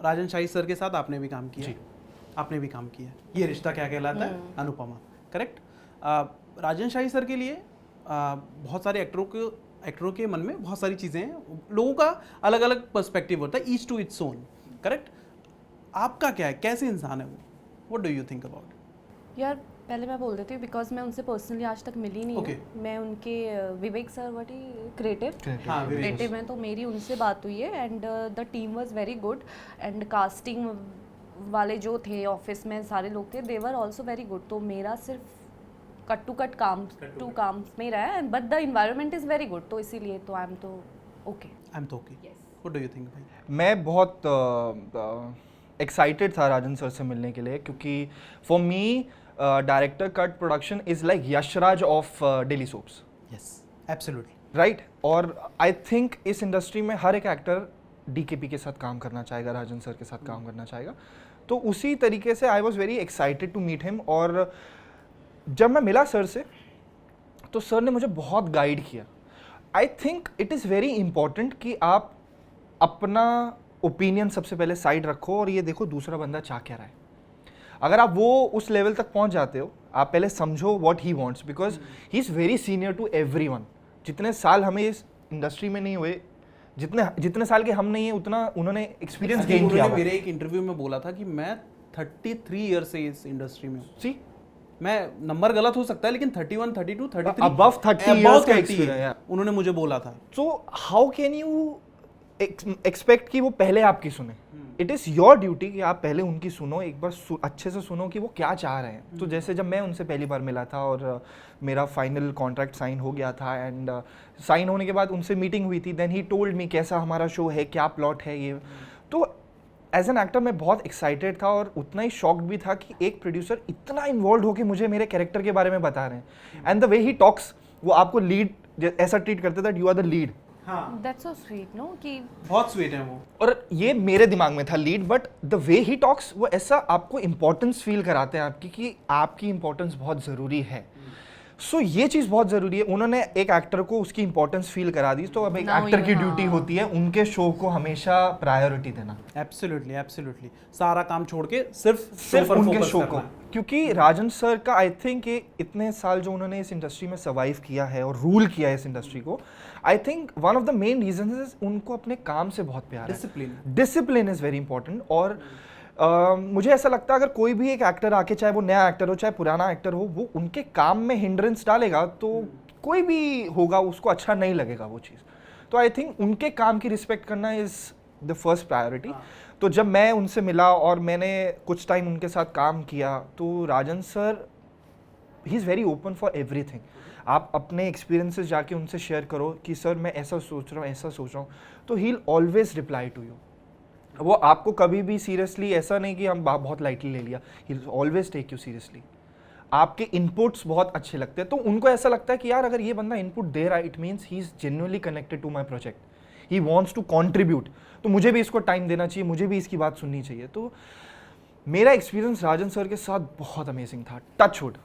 राजन शाही sir के साथ आपने भी काम किया जी। आपने भी काम किया ये रिश्ता क्या कहलाता है, अनुपमा, करेक्ट। राजन शाही सर के लिए बहुत सारे एक्टरों के मन में बहुत सारी चीज़ें हैं, लोगों का अलग अलग पर्सपेक्टिव होता है, each to its own, correct. आपका क्या है, कैसे इंसान है वो, what do you think about? यार पहले मैं बोल देती हूँ बिकॉज मैं उनसे पर्सनली आज तक मिली नहीं Okay. हूँ। मैं उनके विवेक सर वटी क्रिएटिव हाँ, विवेक क्रिएटिव में तो मेरी उनसे बात हुई है and the team was very good and casting वाले जो थे ऑफिस में सारे लोग थे दे वर आल्सो वेरी गुड। तो मेरा सिर्फ कट टू कट काम में रहा है but the environment is very good, तो इसीलिए तो आई एम तो okay. What do you think भाई? मैं बहुत एक्साइटेड था राजन सर से मिलने के लिए, क्योंकि for me director cut production is like Yashraj of daily soaps, yes absolutely right. और आई थिंक इस इंडस्ट्री में हर एक एक्टर डीकेपी के साथ काम करना चाहेगा, राजन सर के साथ काम करना चाहेगा। तो उसी तरीके से I was very excited to meet him. और जब मैं मिला सर से तो सर ने मुझे बहुत गाइड किया। I think it is very important कि आप अपना ओपिनियन सबसे पहले साइड रखो और ये देखो दूसरा बंदा चाह क्या रहा है। अगर आप वो उस लेवल तक पहुंच जाते हो, आप पहले समझो what he wants, because he is very senior to everyone. जितने साल हमें इस इंडस्ट्री में नहीं हुए, जितने साल के हम नहीं है, उतना उन्होंने एक्सपीरियंस गेन किया। मेरे एक इंटरव्यू में बोला था कि मैं 33 ईयर से इस इंडस्ट्री में हूँ। सी मैं नंबर गलत हो सकता है लेकिन 31, 32, 33 above 30 years का experience है। उन्होंने मुझे बोला था। So how can you expect कि वो पहले आपकी सुने? इट इज़ योर ड्यूटी कि आप पहले उनकी सुनो, एक बार अच्छे से सुनो कि वो क्या चाह रहे हैं। तो जैसे जब मैं उनसे पहली बार मिला था और मेरा फाइनल कॉन्ट्रैक्ट साइन हो गया था एंड साइन होने के बाद उनसे मीटिंग हुई थी, देन ही टोल्ड मी कैसा हमारा शो है, क्या प्लॉट है ये। तो एज एन एक्टर मैं बहुत एक्साइटेड था और उतना ही शॉक्ड भी था कि एक प्रोड्यूसर इतना इन्वॉल्व होकर मुझे मेरे कैरेक्टर के बारे में बता रहे हैं। And the way he talks, वो आपको लीड ऐसा ट्रीट करते that you are the lead. हाँ, दैट्स सो स्वीट नो कि बहुत स्वीट है वो। और ये मेरे दिमाग में था lead, but the way he talks वो ऐसा आपको इंपॉर्टेंस फील कराते हैं आपकी, कि आपकी इंपॉर्टेंस बहुत ज़रूरी है। सो ये चीज़ बहुत ज़रूरी है। उन्होंने एक एक्टर को उसकी इंपॉर्टेंस फील करा दी, तो अब एक एक्टर की ड्यूटी होती है उनके शो को हमेशा प्रायोरिटी देना। एब्सोल्युटली एब्सोल्युटली, सारा काम छोड़ के सिर्फ उनके शो को। क्योंकि राजन सर का आई थिंक इतने साल जो उन्होंने इस इंडस्ट्री में सर्वाइव किया है और रूल किया है इस इंडस्ट्री को, I think one of the main reasons is उनको अपने काम से बहुत प्यार है। Discipline is very important. और मुझे ऐसा लगता है अगर कोई भी एक एक्टर आके, चाहे वो नया एक्टर हो चाहे पुराना एक्टर हो, वो उनके काम में हिंड्रेंस डालेगा तो कोई भी होगा उसको अच्छा नहीं लगेगा वो चीज़। तो आई थिंक उनके काम की रिस्पेक्ट करना इज़ द फर्स्ट प्रायोरिटी। तो जब मैं उनसे मिला और मैंने कुछ टाइम उनके साथ काम किया, तो Rajan sir he is very open for everything. आप अपने एक्सपीरियंसेस जाके उनसे शेयर करो कि सर मैं ऐसा सोच रहा हूँ, ऐसा सोच रहा हूँ, तो he will always reply to you. वो आपको कभी भी सीरियसली ऐसा नहीं कि हम बहुत लाइटली ले लिया, he will always take you seriously. आपके इनपुट्स बहुत अच्छे लगते हैं, तो उनको ऐसा लगता है कि यार अगर ये बंदा इनपुट दे रहा है, it means he is genuinely connected to my project, he wants to contribute, तो मुझे भी इसको टाइम देना चाहिए, मुझे भी इसकी बात सुननी चाहिए। तो मेरा एक्सपीरियंस राजन सर के साथ बहुत अमेजिंग था, टच वुड।